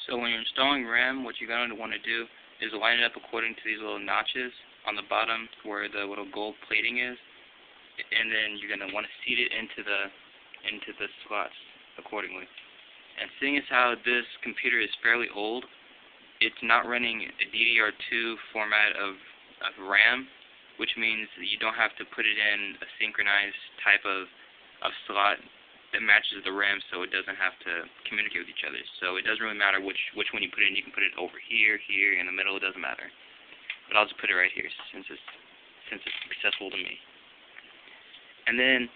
So when you're installing RAM, what you're going to want to do is line it up according to these little notches on the bottom where the little gold plating is, and then you're going to want to seat it into the slots accordingly. And seeing as how this computer is fairly old, it's not running a DDR2 format of RAM, which means that you don't have to put it in a synchronized type of slot that matches the RAM, so it doesn't have to communicate with each other. So it doesn't really matter which one you put in. You can put it over here, here, in the middle. It doesn't matter. But I'll just put it right here since it's accessible to me. And then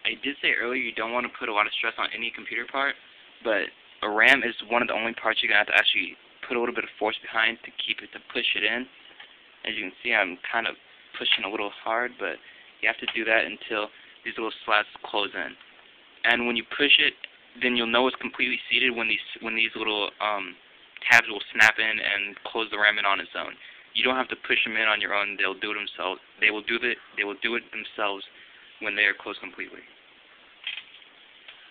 I did say earlier you don't want to put a lot of stress on any computer part, but a RAM is one of the only parts you're gonna have to actually put a little bit of force behind to push it in. As you can see, I'm kind of pushing a little hard, but you have to do that until these little slats close in. And when you push it, then you'll know it's completely seated when these little tabs will snap in and close the RAM in on its own. You don't have to push them in on your own. They'll do it themselves. They will do it themselves when they are closed completely.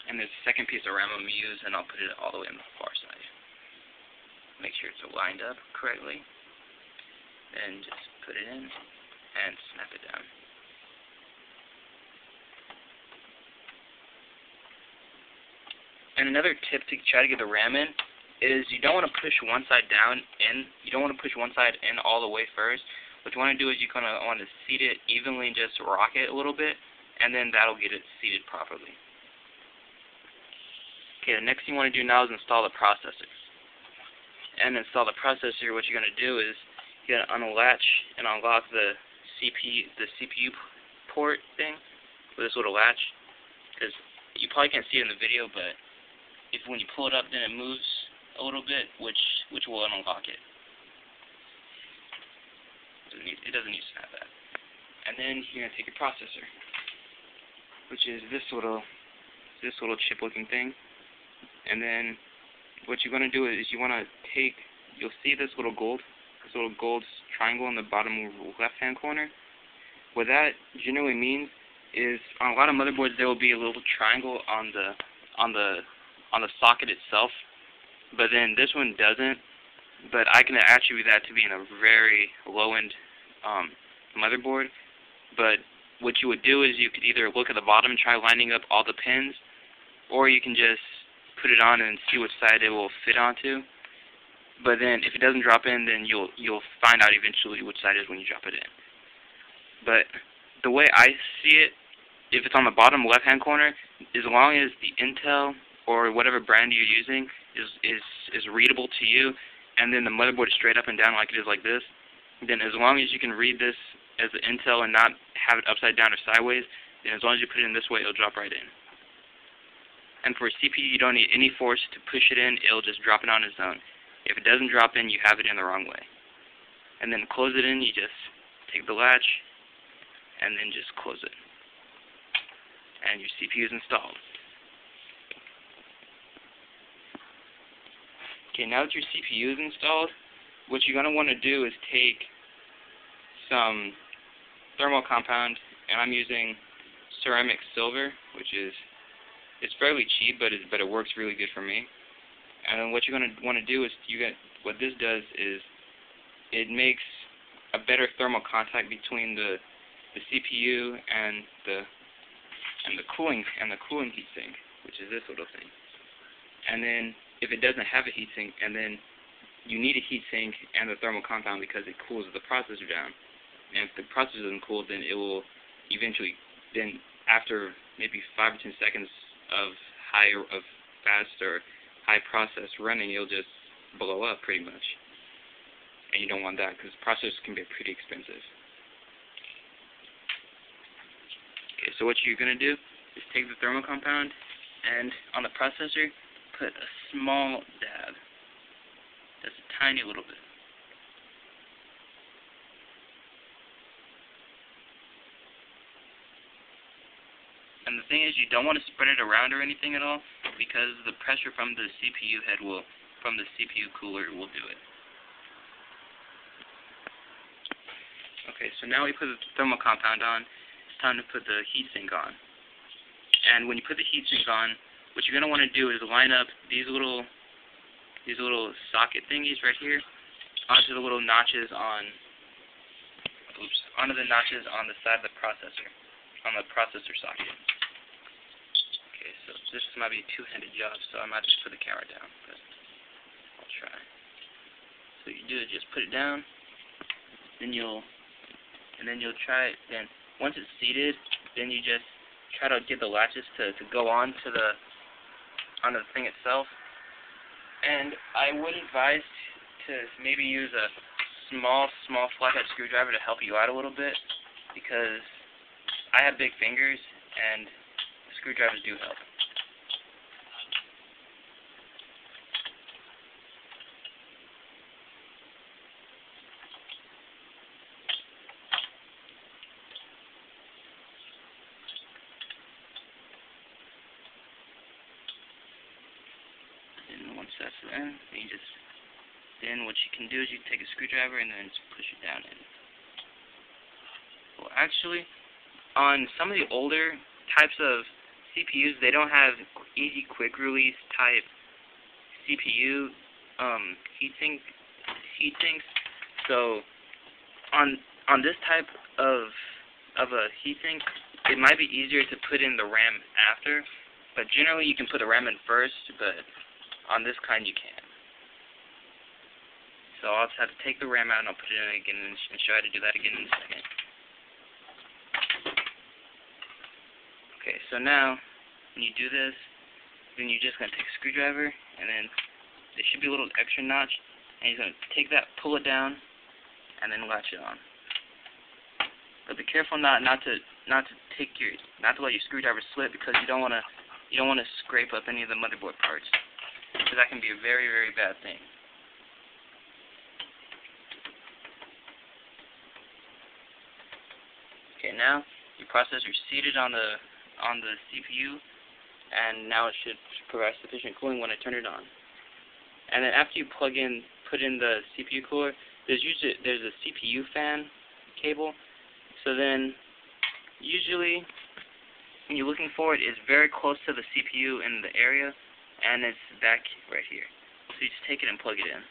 And there's a second piece of RAM I'm going to use, and I'll put it all the way on the far side. Make sure it's lined up correctly. And just put it in and snap it down. And another tip to try to get the RAM in is you don't want to push one side down in. You don't want to push one side in all the way first. What you want to do is you kind of want to seat it evenly and just rock it a little bit, and then that'll get it seated properly. Okay, the next thing you want to do now is install the processor. And install the processor, what you're going to do is you're going to unlatch and unlock the CPU port thing with this little latch, because you probably can't see it in the video, but when you pull it up, then it moves a little bit, which will unlock it. It doesn't need to snap that. And then you're gonna take your processor, which is this little chip-looking thing. And then what you're gonna do is you'll see this little gold triangle in the bottom left-hand corner. What that generally means is on a lot of motherboards there will be a little triangle on the socket itself, but then this one doesn't. But I can attribute that to being a very low-end motherboard. But what you would do is you could either look at the bottom and try lining up all the pins, or you can just put it on and see which side it will fit onto. But then if it doesn't drop in, then you'll find out eventually which side it is when you drop it in. But the way I see it, if it's on the bottom left-hand corner, as long as the Intel or whatever brand you're using is readable to you, and then the motherboard is straight up and down like it is like this, then as long as you can read this as the Intel and not have it upside down or sideways, then as long as you put it in this way, it'll drop right in. And for a CPU, you don't need any force to push it in. It'll just drop it on its own. If it doesn't drop in, you have it in the wrong way. And then close it in, you just take the latch and then just close it. And your CPU is installed. Okay, now that your CPU is installed, what you're going to want to do is take some thermal compound, and I'm using ceramic silver, it's fairly cheap, but it works really good for me. And then what you're going to want to do is what this does is it makes a better thermal contact between the CPU and the cooling heatsink, which is this little thing. And then if it doesn't have a heatsink, and then you need a heatsink and the thermal compound because it cools the processor down. And if the processor isn't cooled, then it will eventually, then after maybe 5 or 10 seconds of fast or high process running, it'll just blow up pretty much. And you don't want that because processors can be pretty expensive. Okay, so what you're going to do is take the thermal compound and on the processor, put a small dab, just a tiny little bit. And the thing is, you don't want to spread it around or anything at all, because the pressure from the CPU head from the CPU cooler will do it. Okay, so now we put the thermal compound on, it's time to put the heatsink on. And when you put the heatsink on, what you're going to want to do is line up these little these little socket thingies right here onto the little notches on onto the notches on the side of the processor, on the processor socket. Okay, so this might be a two-handed job, so I might just put the camera down, but I'll try. So you do is just put it down, then you'll try it. Then once it's seated, then you just try to get the latches to go on to onto the thing itself. And I would advise to maybe use a small flathead screwdriver to help you out a little bit, because I have big fingers and screwdrivers do help. And once that's in, then what you can do is you take a screwdriver and then just push it down in. Well, actually, on some of the older types of CPUs, they don't have easy quick release type CPU heatsinks. So on this type of a heatsink, it might be easier to put in the RAM after, but generally you can put the RAM in first, but on this kind you can't. So I'll just have to take the RAM out and I'll put it in again and show you how to do that again in a second. Okay, so now when you do this, then you're just going to take a screwdriver, and then there should be a little extra notch, and you're going to take that, pull it down, and then latch it on. But be careful not to let your screwdriver slip, because you don't want to scrape up any of the motherboard parts, because that can be a very, very bad thing. Okay, now your processor is seated on the CPU, and now it should provide sufficient cooling when I turn it on. And then after you put in the CPU cooler, there's a CPU fan cable. So then usually when you're looking for it, it's very close to the CPU in the area, and it's back right here. So you just take it and plug it in.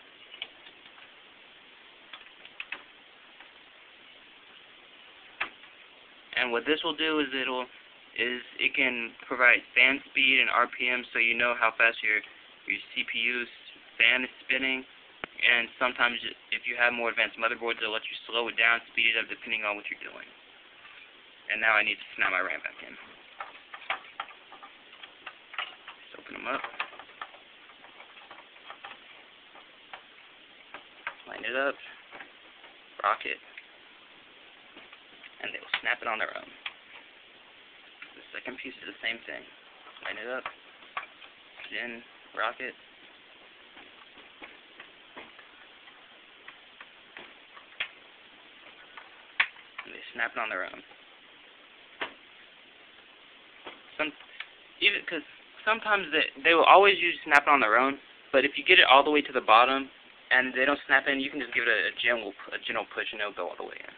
And what this will do is it can provide fan speed and RPM, so you know how fast your CPU's fan is spinning. And sometimes if you have more advanced motherboards, they'll let you slow it down, speed it up, depending on what you're doing. And now I need to snap my RAM back in. Just open them up. Line it up. Rock it. And they will snap it on their own. The second piece is the same thing. Line it up, then rock it. And they snap it on their own. Because sometimes they will always use snap it on their own, but if you get it all the way to the bottom and they don't snap in, you can just give it a gentle push and it'll go all the way in.